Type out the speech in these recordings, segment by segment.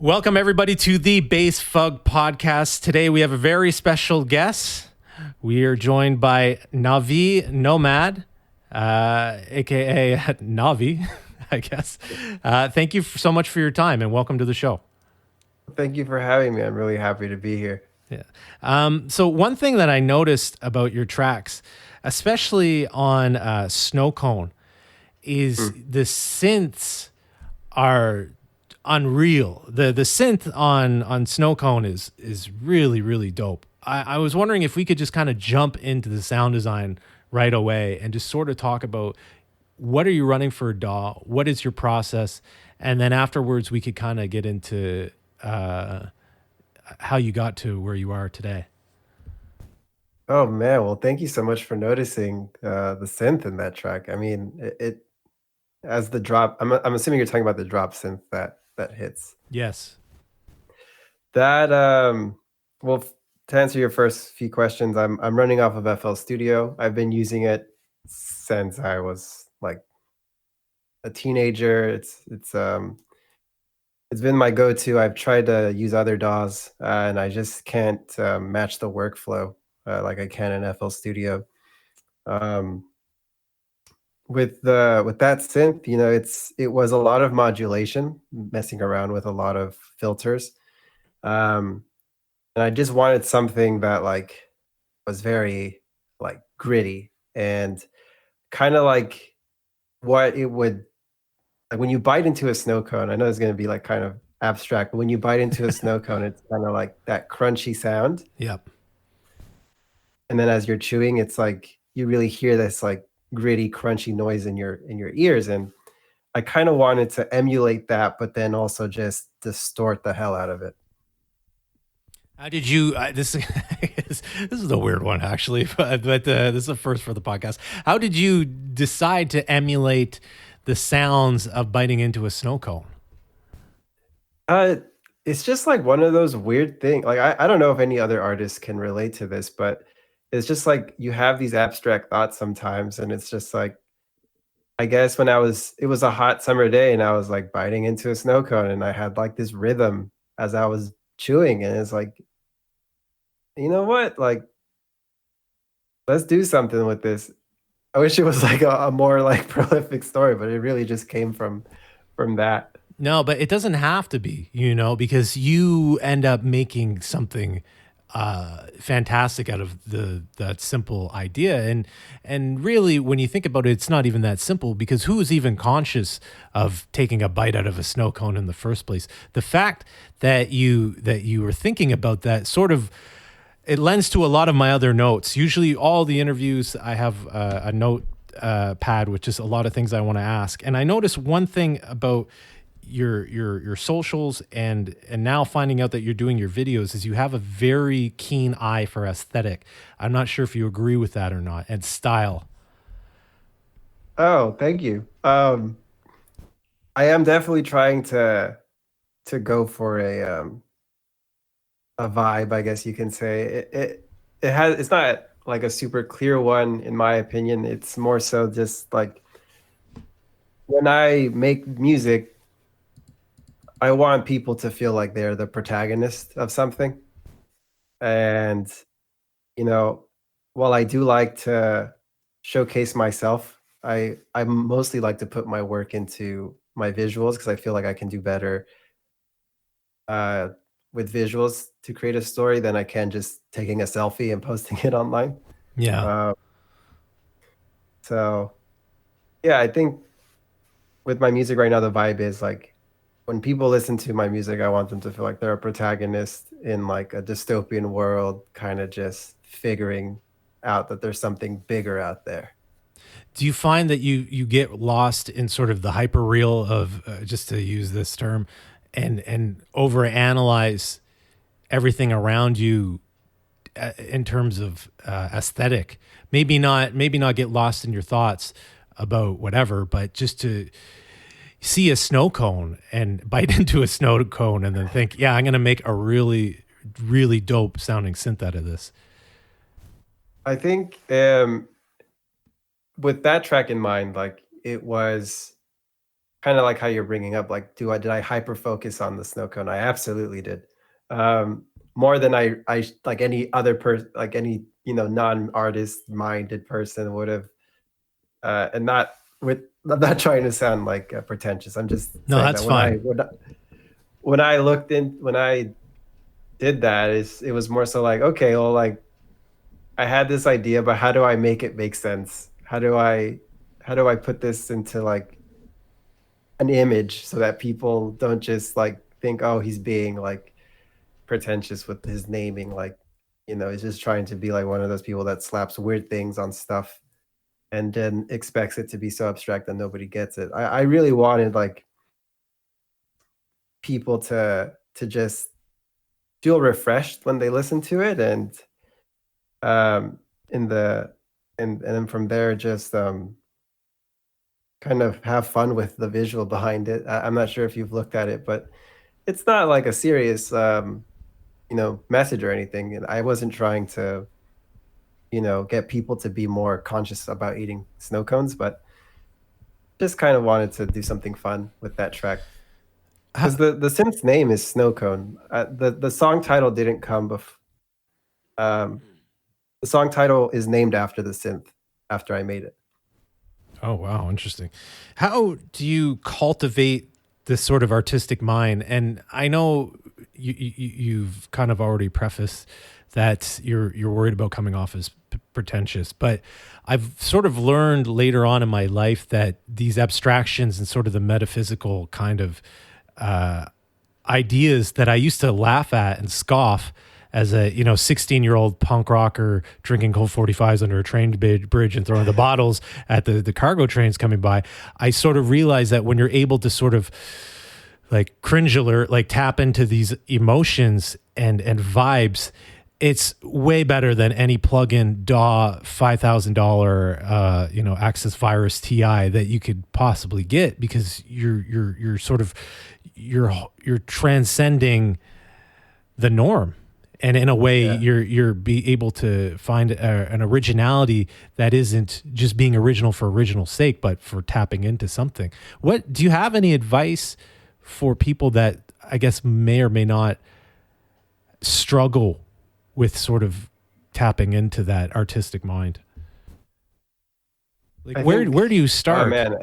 Welcome, everybody, to the Bassfug Podcast. Today, we have a very special guest. We are joined by Navi Nomad, a.k.a. Navi, I guess. Thank you so much for your time, and welcome to the show. Thank you for having me. I'm really happy to be here. Yeah. So one thing that I noticed about your tracks, especially on Snow Cone, is the synths are unreal. The synth on Snow Cone is really, really dope. I was wondering if we could just kind of jump into the sound design right away and just sort of talk about what are you running for a DAW, what is your process, and then afterwards we could kind of get into how you got to where you are today. Oh man, well, thank you so much for noticing the synth in that track. I mean, it as the drop. I'm assuming you're talking about the drop synth that hits. Yes. That well, to answer your first few questions, I'm running off of FL Studio. I've been using it since I was like a teenager. It's been my go-to. I've tried to use other DAWs, and I just can't match the workflow like I can in FL Studio. Um, with that synth, it was a lot of modulation, messing around with a lot of filters, um, and I just wanted something that like was very like gritty and kind of like what it would like when you bite into a snow cone. I know it's going to be like kind of abstract, but when you bite into a snow cone, it's kind of like that crunchy sound. Yep. And then as you're chewing, it's like you really hear this like gritty, crunchy noise in your ears. And I kind of wanted to emulate that, but then also just distort the hell out of it. How did you? This is a weird one, actually, but this is the first for the podcast. How did you decide to emulate the sounds of biting into a snow cone? Uh, it's just like one of those weird things. Like I don't know if any other artists can relate to this, but it's just like you have these abstract thoughts sometimes, and it's just like I guess it was a hot summer day, and I was like biting into a snow cone, and I had like this rhythm as I was chewing, and it's like, you know what, like let's do something with this. I wish it was like a more like prolific story, but it really just came from that. No, but it doesn't have to be, because you end up making something fantastic out of that simple idea. And really, when you think about it, it's not even that simple, because who is even conscious of taking a bite out of a snow cone in the first place? The fact that you were thinking about that sort of, it lends to a lot of my other notes. Usually all the interviews I have a note pad with just a lot of things I want to ask. And I noticed one thing about your socials and now finding out that you're doing your videos is you have a very keen eye for aesthetic. I'm not sure if you agree with that or not, and style. Oh, thank you. I am definitely trying to go for a vibe, I guess you can say. It's not like a super clear one in my opinion. It's more so just like when I make music, I want people to feel like they're the protagonist of something. And, you know, while I do like to showcase myself, I mostly like to put my work into my visuals because I feel like I can do better uh, with visuals to create a story than I can just taking a selfie and posting it online. Yeah. Uh, so yeah, I think with my music right now, the vibe is like when people listen to my music, I want them to feel like they're a protagonist in like a dystopian world, kind of just figuring out that there's something bigger out there. Do you find that you get lost in sort of the hyper real of just to use this term, and overanalyze everything around you in terms of aesthetic? Maybe not get lost in your thoughts about whatever, but just to see a snow cone and bite into a snow cone and then think, yeah, I'm going to make a really, really dope sounding synth out of this. I think with that track in mind, like it was kind of like how you're bringing up, like, did I hyper focus on the snow cone? I absolutely did. More than I like any other person, like any, non-artist minded person would have, and not with, I'm not trying to sound like pretentious. I'm just No, saying that's that fine. when I looked in, when I did that, it was more so like, okay, well, like, I had this idea, but how do I make it make sense? How do I put this into like an image so that people don't just like think, oh, he's being like pretentious with his naming, like, he's just trying to be like one of those people that slaps weird things on stuff and then expects it to be so abstract that nobody gets it. I really wanted like people to just feel refreshed when they listen to it, and in the and then from there just kind of have fun with the visual behind it. I'm not sure if you've looked at it, but it's not like a serious message or anything. And I wasn't trying to get people to be more conscious about eating snow cones, but just kind of wanted to do something fun with that track. Because the synth's name is Snow Cone. The song title didn't come before. Um, the song title is named after the synth after I made it. Oh, wow. Interesting. How do you cultivate this sort of artistic mind? And I know you've kind of already prefaced that you're worried about coming off as pretentious, but I've sort of learned later on in my life that these abstractions and sort of the metaphysical kind of ideas that I used to laugh at and scoff as a 16-year-old punk rocker drinking Colt 45s under a train bridge and throwing the bottles at the cargo trains coming by, I sort of realized that when you're able to sort of like cringe alert, like tap into these emotions and vibes, it's way better than any plug-in DAW $5,000 Access Virus TI that you could possibly get, because you're sort of you're transcending the norm. And in a way, Yeah. you're be able to find an originality that isn't just being original for original sake, but for tapping into something. What do you have any advice for people that I guess may or may not struggle with sort of tapping into that artistic mind? Like where do you Oh start? man,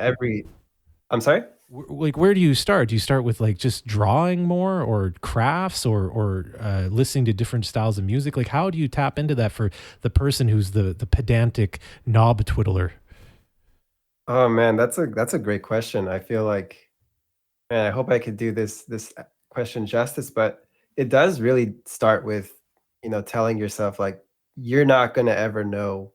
I'm sorry. Like where do you start? Do you start with like just drawing more, or crafts, or listening to different styles of music? Like how do you tap into that for the person who's the pedantic knob twiddler? Oh man, that's a great question. I feel like, man, I hope I could do this question justice, but it does really start with, telling yourself like you're not going to ever know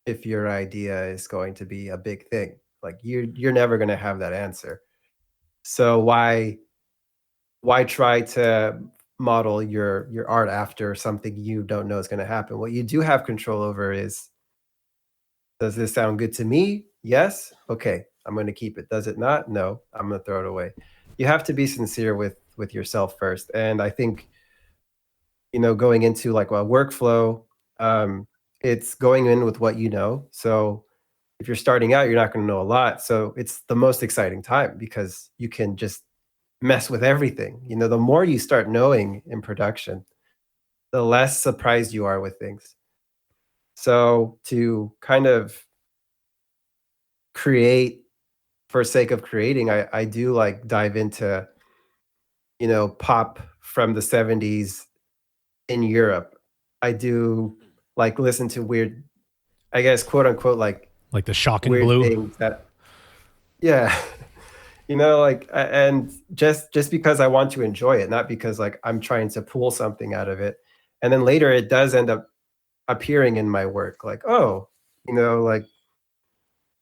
if your idea is going to be a big thing. Like you're never going to have that answer. So why try to model your art after something you don't know is going to happen? What you do have control over is, does this sound good to me? Yes. Okay, I'm going to keep it. Does it not? No, I'm going to throw it away. You have to be sincere with yourself first. And I think, going into like a workflow, it's going in with what you know. So if you're starting out, you're not going to know a lot. So it's the most exciting time because you can just mess with everything. The more you start knowing in production, the less surprised you are with things. So to kind of create for sake of creating, I do like dive into, pop from the 70s in Europe. I do like listen to weird, I guess, quote unquote, Like the shocking weird blue? things that, yeah, like, and just because I want to enjoy it, not because like I'm trying to pull something out of it. And then later it does end up appearing in my work, like, oh, like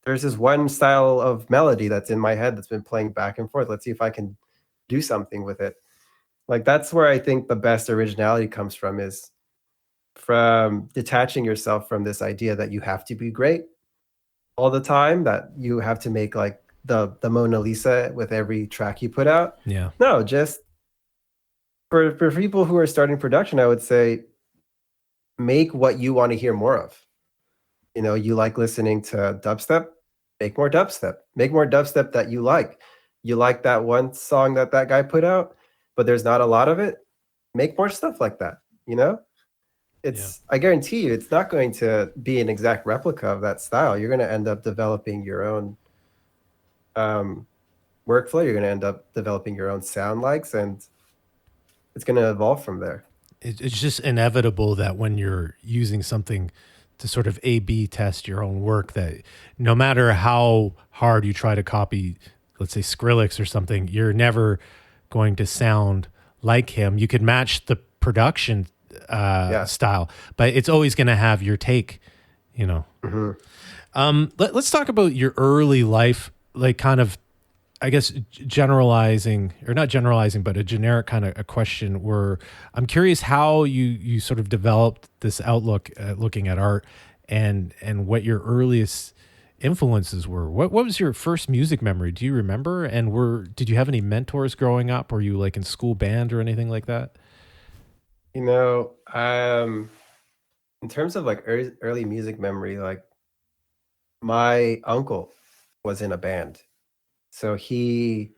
there's this one style of melody that's in my head that's been playing back and forth. Let's see if I can do something with it. Like that's where I think the best originality comes from, is from detaching yourself from this idea that you have to be great all the time, that you have to make like the Mona Lisa with every track you put out. Yeah. No, just for people who are starting production, I would say make what you want to hear more of. You like listening to dubstep, make more dubstep. Make more dubstep that you like. you like that one song that that guy put out, but there's not a lot of it, make more stuff like that, you know? Yeah. It's I guarantee you it's not going to be an exact replica of that style. You're gonna end up developing your own um, workflow. You're gonna end up developing your own sound likes, and it's gonna evolve from there. It's just inevitable that when you're using something to sort of A B test your own work, that no matter how hard you try to copy, let's say Skrillex or something, you're never going to sound like him. You could match the production Yeah. style, but it's always going to have your take, you know. Mhm. Let's talk about your early life, like kind of, I guess, generalizing or not generalizing, but a generic kind of a question where I'm curious how you sort of developed this outlook looking at art and what your earliest influences were. What was your first music memory? Do you remember? And did you have any mentors growing up? Were you like in school band or anything like that? You know, in terms of like early music memory, like my uncle was in a band. So he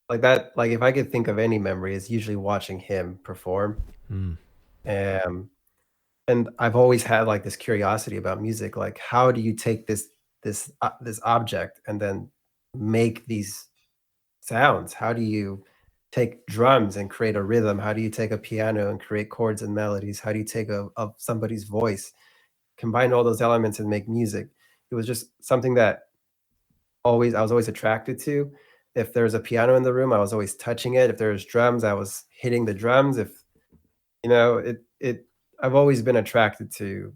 like that like if I could think of any memory, it's usually watching him perform. Mm, Um and I've always had like this curiosity about music. Like, how do you take this object and then make these sounds? How do you take drums and create a rhythm? How do you take a piano and create chords and melodies? How do you take somebody's voice, combine all those elements and make music? It was just something that always I was always attracted to. If there was a piano in the room, I was always touching it. If there was drums, I was hitting the drums. If you know, it I've always been attracted to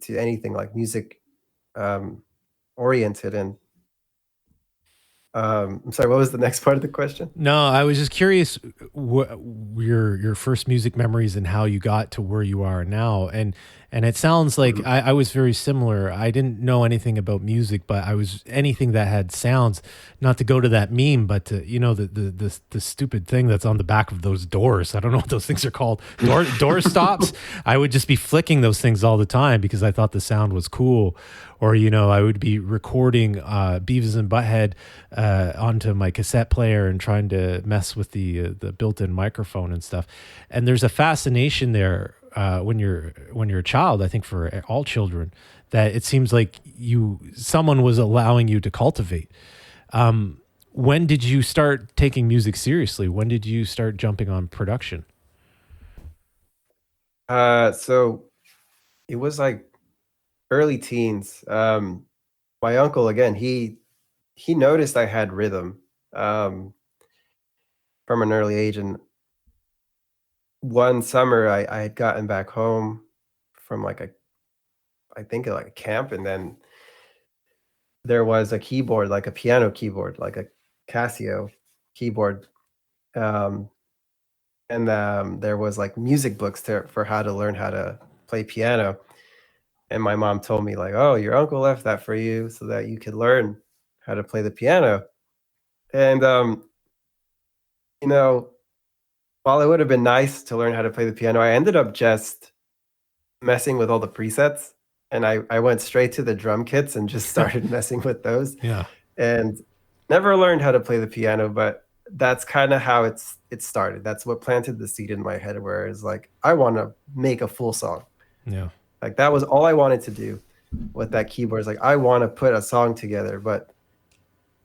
anything like music um oriented. And I'm sorry, what was the next part of the question? No, I was just curious what your first music memories and how you got to where you are now. And it sounds like Mhm. I was very similar. I didn't know anything about music, but I was anything that had sounds, not to go to that meme, but to, you know, the stupid thing that's on the back of those doors. I don't know what those things are called. Door stops. I would just be flicking those things all the time because I thought the sound was cool. Or, you know, I would be recording Beavis and Butthead onto my cassette player and trying to mess with the built-in microphone and stuff. And there's a fascination there when you're a child. I think for all children, that it seems like someone was allowing you to cultivate. When did you start taking music seriously? When did you start jumping on production? So it was like early teens. My uncle again, he noticed I had rhythm um, from an early age, and one summer I had gotten back home from like a I think like a camp, and then there was a keyboard, like a piano keyboard, like a Casio keyboard, um, and there was like music books for how to learn how to play piano. And my mom told me like, "Oh, your uncle left that for you so that you could learn how to play the piano." And you know, while it would have been nice to learn how to play the piano, I ended up just messing with all the presets, and I went straight to the drum kits and just started messing with those, Yeah. and never learned how to play the piano, but that's kinda how it started. That's what planted the seed in my head where it's like, I wanna make a full song. Yeah. Like, that was all I wanted to do with that keyboard. Is like, I wanna put a song together, but,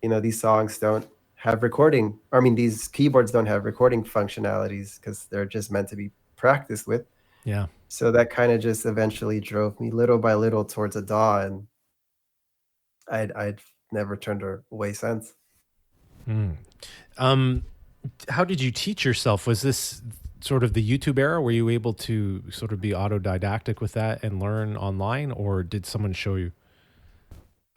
you know, these songs don't have recording I mean, these keyboards don't have recording functionalities because 'cause they're just meant to be practiced with. Yeah. So that kinda just eventually drove me little by little towards a DAW, and I'd never turned her away since. Mm. Um, how did you teach yourself? Was this sort of the YouTube era? Were you able to sort of be autodidactic with that and learn online, or did someone show you?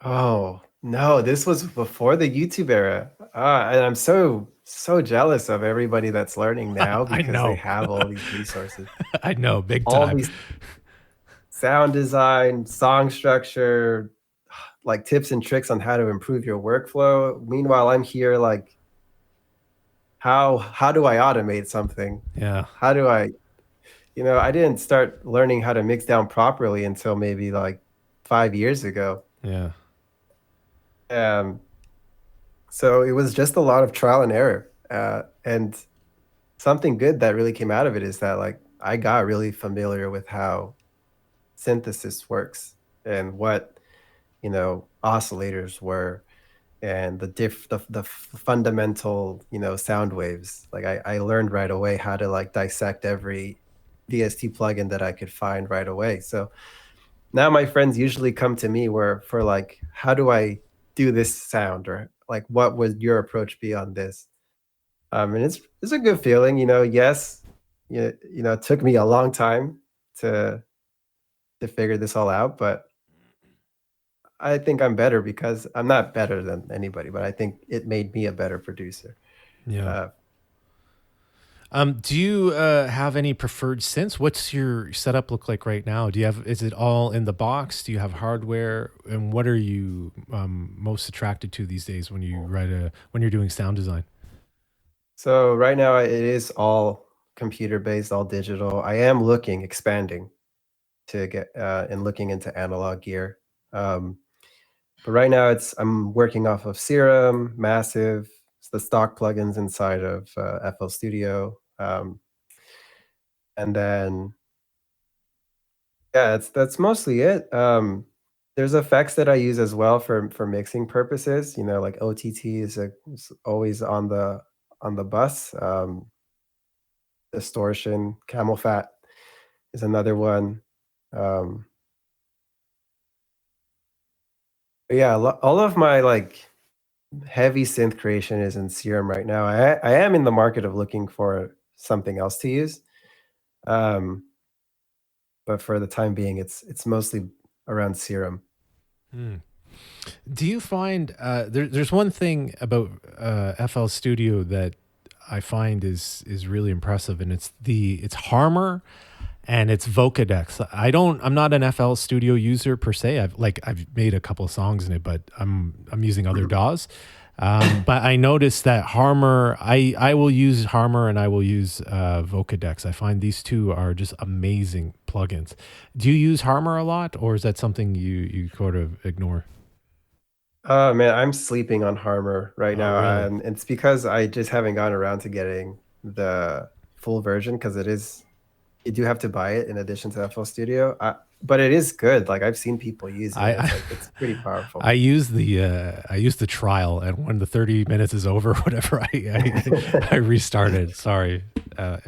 Oh, no, this was before the YouTube era. And I'm so jealous of everybody that's learning now I because they know. have all these resources. I know, big All time. these sound design, song structure, like tips and tricks on how to improve your workflow. Meanwhile, I'm here like, how do I automate something? Yeah. How do I, I didn't start learning how to mix down properly until maybe like 5 years ago. Yeah. Um, So it was just a lot of trial and error. And something good that really came out of it is that like I got really familiar with how synthesis works and what, oscillators were and the fundamental, sound waves. Like I learned right away how to like dissect every VST plugin that I could find right away. So now my friends usually come to me where for like, how do I do this sound, or like what would your approach be on this? And it's a good feeling, yes, it took me a long time to figure this all out, but I think I'm better because I'm not better than anybody, but I think it made me a better producer. Yeah. Uh, Do you have any preferred synths? What's your setup look like right now? Do you have, is it all in the box? Do you have hardware? And what are you most attracted to these days when you when you're doing sound design? so right now it is all computer based, all digital. I am expanding to get and looking into analog gear. Um, but right now I'm working off of Serum, Massive, it's the stock plugins inside of FL Studio. And then yeah, that's mostly it. There's effects that I use as well for mixing purposes. Like OTT is always on the bus. Distortion, camel fat is another one. Um, but yeah, all of my like heavy synth creation is in Serum right now. I am in the market of looking for something else to use, um, but for the time being, it's mostly around Serum. Hmm. Do you find there's one thing about FL Studio that I find is really impressive, and it's Harmor and it's Vocodex. I'm not an FL Studio user per se. I've made a couple of songs in it, but I'm using other DAWs. But I noticed that Harmor, I will use Harmor and I will use Vocodex. I find these two are just amazing plugins. Do you use Harmor a lot, or is that something you sort of ignore? Oh man, I'm sleeping on Harmor right Oh, now, really? and it's because I just haven't gotten around to getting the full version because you do have to buy it in addition to FL Studio. But it is good. Like I've seen people use it. I, It's I like it's pretty powerful. I use the trial, and when the 30 minutes is over, whatever, I restarted. Sorry,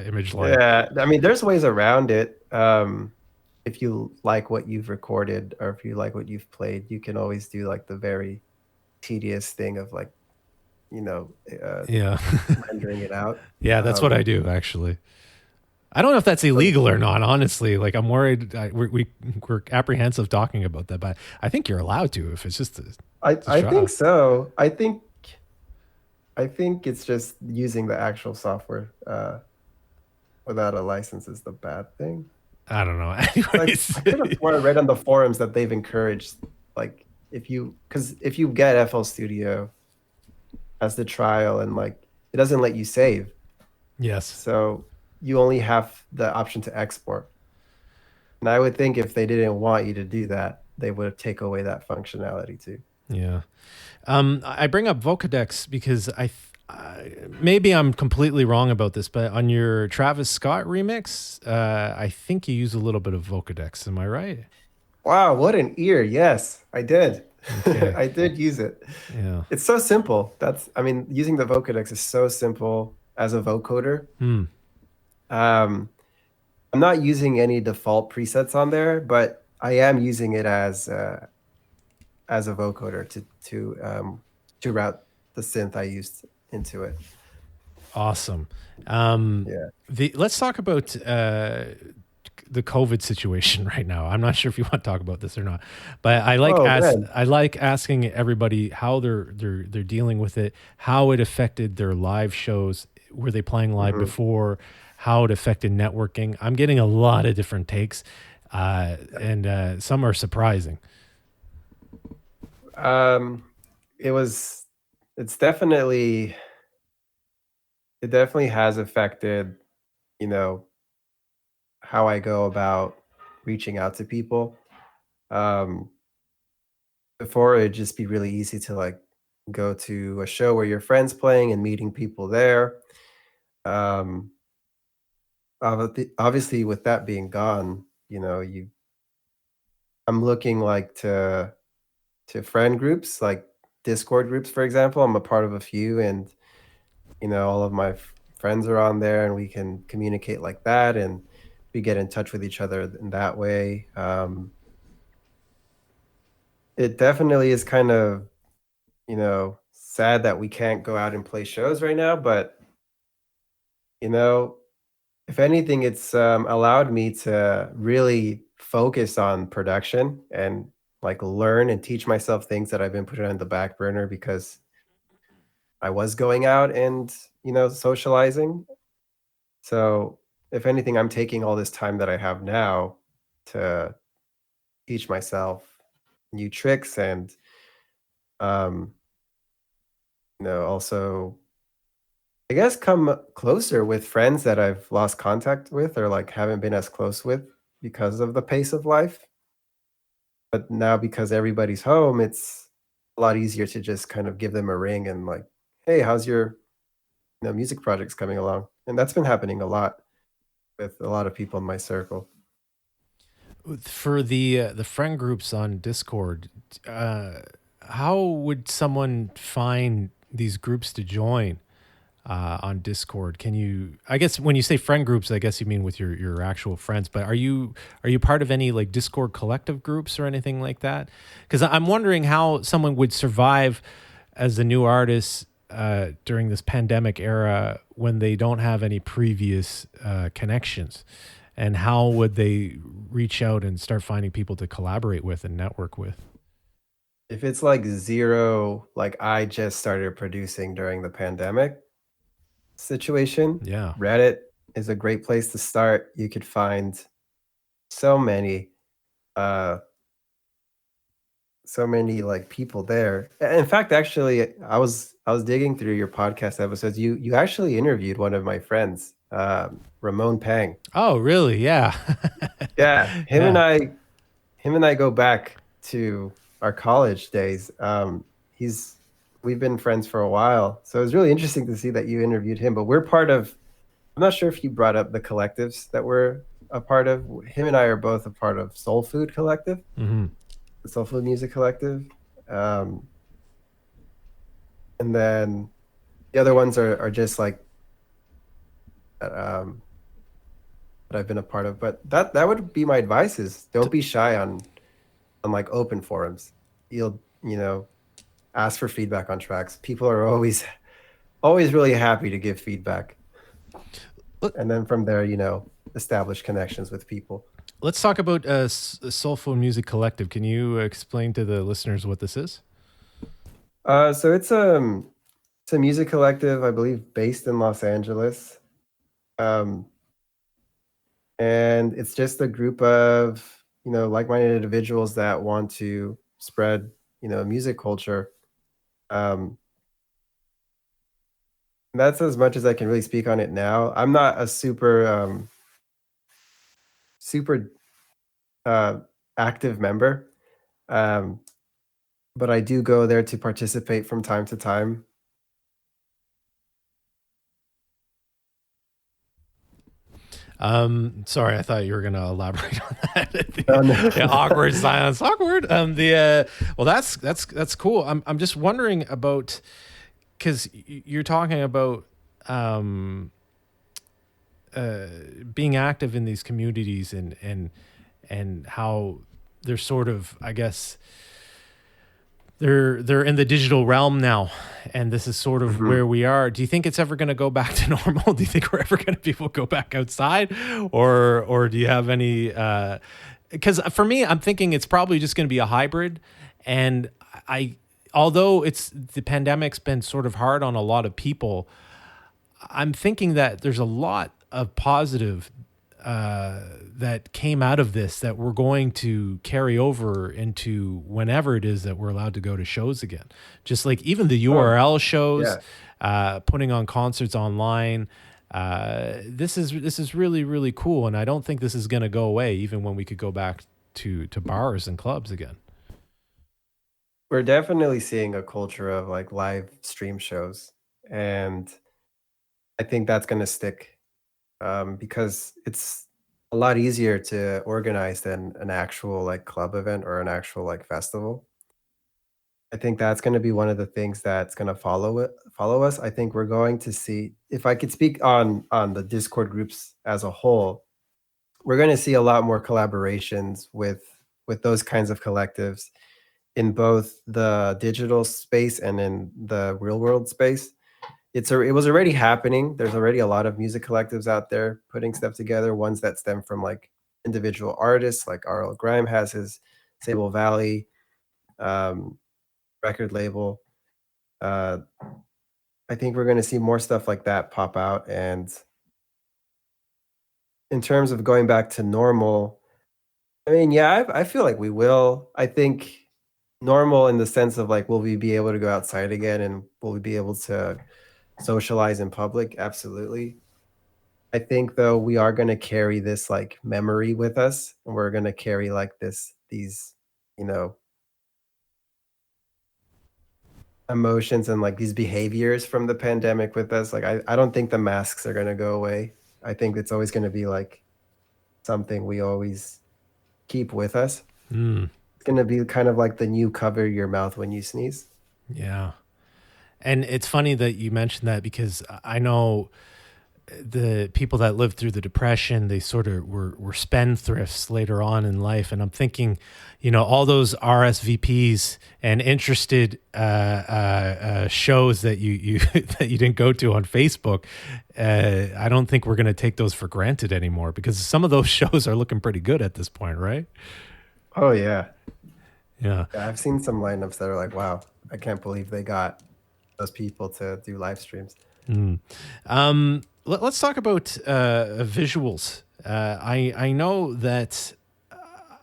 image line. Yeah, I mean, there's ways around it. If you like what you've recorded or if you like what you've played, you can always do like the very tedious thing of like, you know, uh, Yeah, rendering it out. yeah, that's what I Um, do actually. I don't know if that's but illegal or not. Honestly, like I'm worried. We're apprehensive talking about that, but I think you're allowed to if it's just a I think trial. so. I think it's just using the actual software without a license is the bad thing. I don't know. Like Anyways, I could have sworn I read on the forums that they've encouraged like if you get FL Studio as the trial and like it doesn't let you save, yes, so you only have the option to export. And I would think if they didn't want you to do that, they would take away that functionality too. yeah. I bring up Vocodex because maybe I'm completely wrong about this, but on your Travis Scott remix, I think you use a little bit of Vocodex. Am I right? Wow, what an ear! Yes, I did. Okay. I did use it. Yeah. It's so simple. I mean, using the Vocodex is so simple as a vocoder. Hmm. Um, I'm not using any default presets on there, but I am using it as a vocoder to route the synth I used into it. Awesome. Yeah. Let's talk about the COVID situation right now. I'm not sure if you want to talk about this or not, but Oh man. I like asking everybody how they're dealing with it, how it affected their live shows. Were they playing live Mhm. before? How it affected networking? I'm getting a lot of different takes, and some are surprising. Um, it was. It's it definitely has affected, you know, how I go about reaching out to people. Um, Before it'd just be really easy to like go to a show where your friend's playing and meeting people there. Um, obviously, with that being gone, I'm looking like to friend groups, like Discord groups, for example. I'm a part of a few, and all of my friends are on there, and we can communicate like that, and we get in touch with each other in that way. It definitely is kind of sad that we can't go out and play shows right now, but you know, if anything, it's allowed me to really focus on production and like learn and teach myself things that I've been putting on the back burner because I was going out and socializing. So if anything, I'm taking all this time that I have now to teach myself new tricks and um, also I guess come closer with friends that I've lost contact with or like haven't been as close with because of the pace of life. But now because everybody's home, it's a lot easier to just kind of give them a ring and like, hey, how's your music projects coming along? And that's been happening a lot with a lot of people in my circle. For the friend groups on Discord, uh, how would someone find these groups to join on Discord? Can you? I guess when you say friend groups, I guess you mean with your actual friends. But are you part of any like Discord collective groups or anything like that? Because I'm wondering how someone would survive as a new artist during this pandemic era when they don't have any previous connections, and how would they reach out and start finding people to collaborate with and network with? If it's like zero, like I just started producing during the pandemic situation, Yeah. Reddit is a great place to start. You could find so many uh so many like people there. In fact, actually, I was digging through your podcast episodes. You actually interviewed one of my friends, Ramon Pang. Oh, really? Yeah. Yeah, Yeah. him and I go back to our college days. He's we've been friends for a while, so it was really interesting to see that you interviewed him. But we're part of. I'm not sure if you brought up the collectives that we're a part of. Him and I are both a part of Soul Food Collective, Hmm. the Soul Food Music Collective. Um, and then the other ones are just like um, that I've been a part of. But that would be my advice: is don't be shy on like open forums. You'll ask for feedback on tracks. People are always really happy to give feedback, and then from there, establish connections with people. Let's talk about Soulful Music Collective. Can you explain to the listeners what this is? So it's a music collective, I believe, based in Los Angeles. Um, and it's just a group of like-minded individuals that want to spread music culture. um, that's as much as I can really speak on it now. I'm not a super uh, active member, um, but I do go there to participate from time to time. Sorry, I thought you were going to elaborate on Oh, that. Yeah, no. awkward silence. Awkward. Well, that's cool. I'm just wondering about because you're talking about um, being active in these communities and how they're sort of, I guess, they're in the digital realm now, and this is sort of Mhm. where we are. Do you think it's ever going to go back to normal? Do you think we're ever going to be able to go back outside, or do you have any? Because for me, I'm thinking it's probably just going to be a hybrid, and I, although it's the pandemic's been sort of hard on a lot of people, I'm thinking that there's a lot of positive that came out of this that we're going to carry over into whenever it is that we're allowed to go to shows again. Just like even the Oh, URL shows, yeah. putting on concerts online. This is really really cool, and I don't think this is going to go away even when we could go back to bars and clubs again. we're definitely seeing a culture of like live stream shows, and I think that's going to stick because it's a lot easier to organize than an actual like club event or an actual like festival. I think that's going to be one of the things that's going to follow us. I think we're going to see, if I could speak on the Discord groups as a whole, we're going to see a lot more collaborations with those kinds of collectives in both the digital space and in the real world space. It was already happening. There's already a lot of music collectives out there putting stuff together, ones that stem from like individual artists, like RL Grime has his Sable Valley um, record label. Uh, I think we're going to see more stuff like that pop out. And in terms of going back to normal, I mean, yeah, I feel like we will. I think normal in the sense of like, will we be able to go outside again and will we be able to socialize in public? Absolutely. I think though we are going to carry this like memory with us, and we're going to carry like these, you know, emotions and like these behaviors from the pandemic with us. Like I don't think the masks are going to go away. I think it's always going to be like something we always keep with us. Mm, It's going to be kind of like the new cover your mouth when you sneeze. yeah. And it's funny that you mentioned that because I know the people that lived through the depression, they sort of were spendthrifts later on in life. And I'm thinking, all those RSVPs and interested shows that you that you didn't go to on Facebook, I don't think we're going to take those for granted anymore because some of those shows are looking pretty good at this point, right? Oh yeah. Yeah. Yeah, I've seen some lineups that are like, wow, I can't believe they got those people to do live streams. Let's talk about visuals. I know that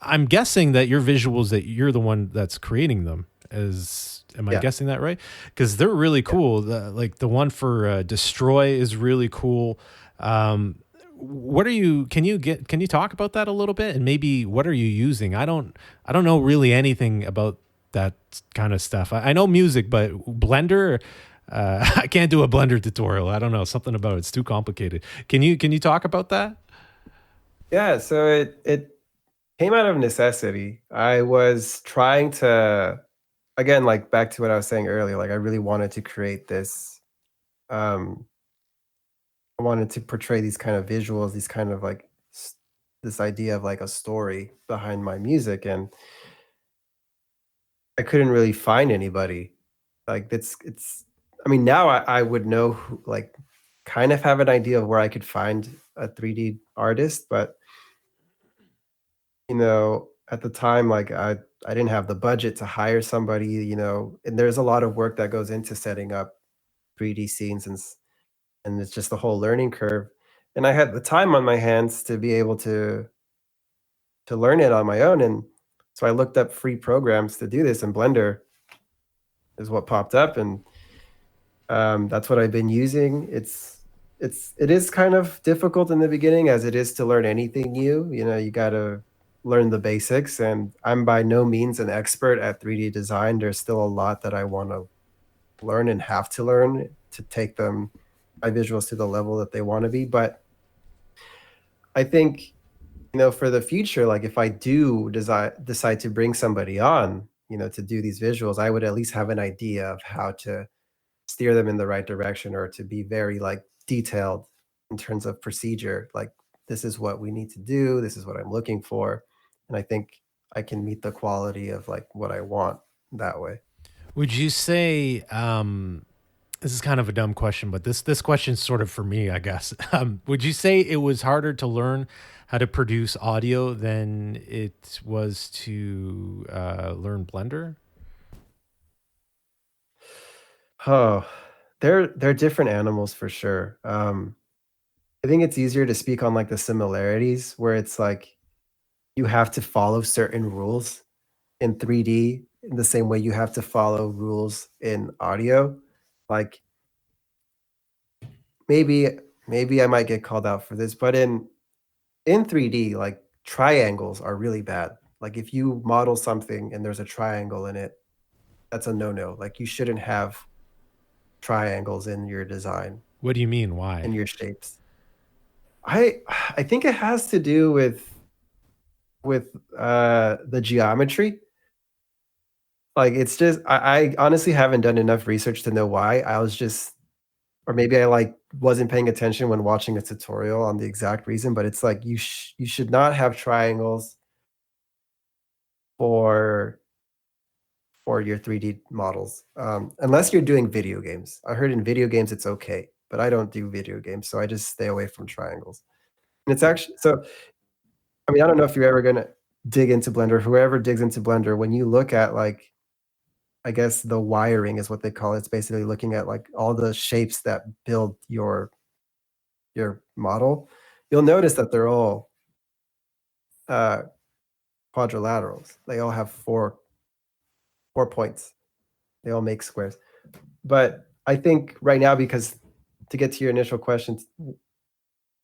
I'm guessing that your visuals, that you're the one that's creating them. Am I Yeah. guessing that right? Because they're really Yeah. cool. Like the one for Destroy is really cool. What are you? Can you talk about that a little bit? And maybe what are you using? I don't know really anything about that kind of stuff. I know music, but Blender. I can't do a Blender tutorial. I don't know, something about it's too complicated. Can you talk about that? Yeah, so it came out of necessity. I was trying to, again, like back to what I was saying earlier, like I really wanted to create this um I wanted to portray these kind of visuals, these kind of like this idea of like a story behind my music, and I couldn't really find anybody. Like it's I mean, now I would know who, like kind of have an idea of where I could find a 3D artist, but at the time, like I didn't have the budget to hire somebody, and there's a lot of work that goes into setting up 3D scenes and it's just the whole learning curve. And I had the time on my hands to be able to learn it on my own. And so I looked up free programs to do this, and Blender is what popped up, and that's what I've been using. It is kind of difficult in the beginning, as it is to learn anything new. You got to learn the basics, and I'm by no means an expert at 3D design. There's still a lot that I want to learn and have to learn to take them my visuals to the level that they want to be. But I think, for the future, like if I do decide to bring somebody on, to do these visuals, I would at least have an idea of how to steer them in the right direction, or to be very like detailed in terms of procedure. Like, this is what we need to do, this is what I'm looking for, and I think I can meet the quality of like what I want that way. Would you say this is kind of a dumb question, but this question's sort of for me, I guess. Would you say it was harder to learn how to produce audio than it was to learn Blender? Oh, they're different animals for sure. I think it's easier to speak on like the similarities, where it's like you have to follow certain rules in 3D in the same way you have to follow rules in audio. Like, maybe maybe I might get called out for this, but in 3D, like triangles are really bad. Like if you model something and there's a triangle in it, that's a no-no. Like you shouldn't have triangles in your design, What do you mean? in Why? your shapes. I think it has to do with the geometry. Like it's just I honestly haven't done enough research to know why. I was just, or maybe I like wasn't paying attention when watching a tutorial on the exact reason, but it's like you should not have triangles for your 3D models, unless you're doing video games. I heard in video games it's okay, but I don't do video games, so I just stay away from triangles. And it's actually so. I mean, I don't know if you're ever gonna dig into Blender. Whoever digs into Blender, when you look at like, I guess the wiring is what they call it. It's basically looking at like all the shapes that build your model. You'll notice that they're all uh, quadrilaterals. They all have four points. They all make squares. But I think right now, because to get to your initial questions,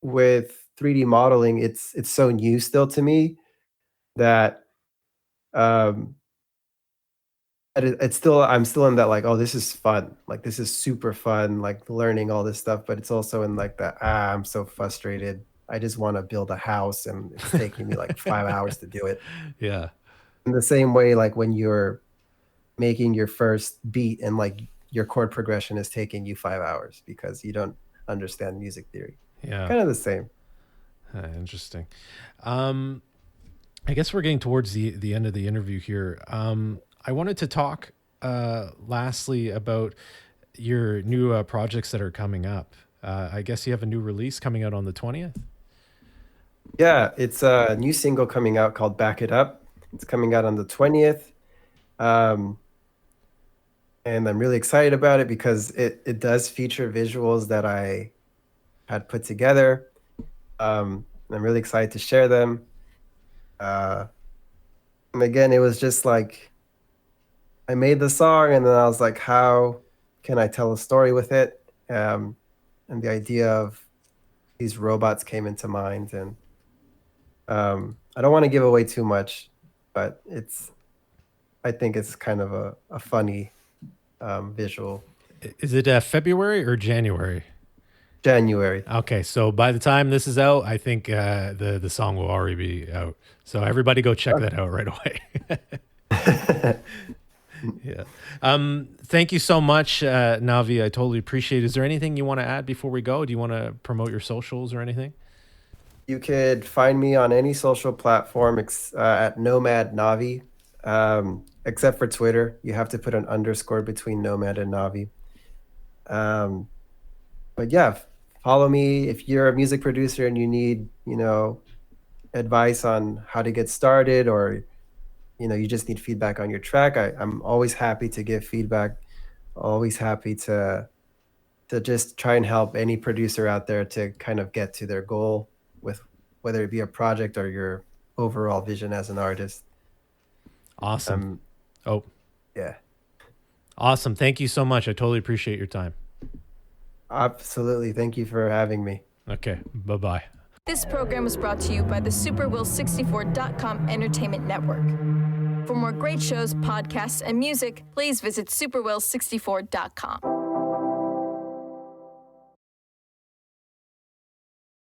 with 3D modeling, it's so new still to me that um, it's still, I'm still in that like, oh, this is fun. Like this is super fun, like learning all this stuff. But it's also in like that, I'm so frustrated. I just want to build a house and it's taking me like 5 hours to do it. Yeah. In the same way, like when you're making your first beat and like your chord progression is taking you 5 hours because you don't understand music theory. Yeah. Kind of the same. Interesting. I guess we're getting towards the end of the interview here. I wanted to talk lastly about your new projects that are coming up. I guess you have a new release coming out on the 20th. Yeah, it's a new single coming out called Back It Up. It's coming out on the 20th. Um, and I'm really excited about it because it does feature visuals that I had put together. I'm really excited to share them. And again, it was just like I made the song and then I was like, how can I tell a story with it? And the idea of these robots came into mind. And I don't want to give away too much, but I think it's kind of a funny visual. Is it February or January? January. Okay, so by the time this is out, I think the song will already be out. So everybody go check that out right away. Yeah. Thank you so much, Navi. I totally appreciate it. Is there anything you want to add before we go? Do you want to promote your socials or anything? You could find me on any social platform at Nomad Navi, except for Twitter. You have to put an underscore between Nomad and Navi. But yeah, follow me if you're a music producer and you need, advice on how to get started, or you just need feedback on your track. I'm always happy to give feedback. Always happy to just try and help any producer out there to kind of get to their goal with whether it be a project or your overall vision as an artist. Awesome. Yeah. Awesome. Thank you so much. I totally appreciate your time. Absolutely. Thank you for having me. Okay. Bye-bye. This program was brought to you by the superwill64.com Entertainment Network. For more great shows, podcasts, and music, please visit superwill64.com.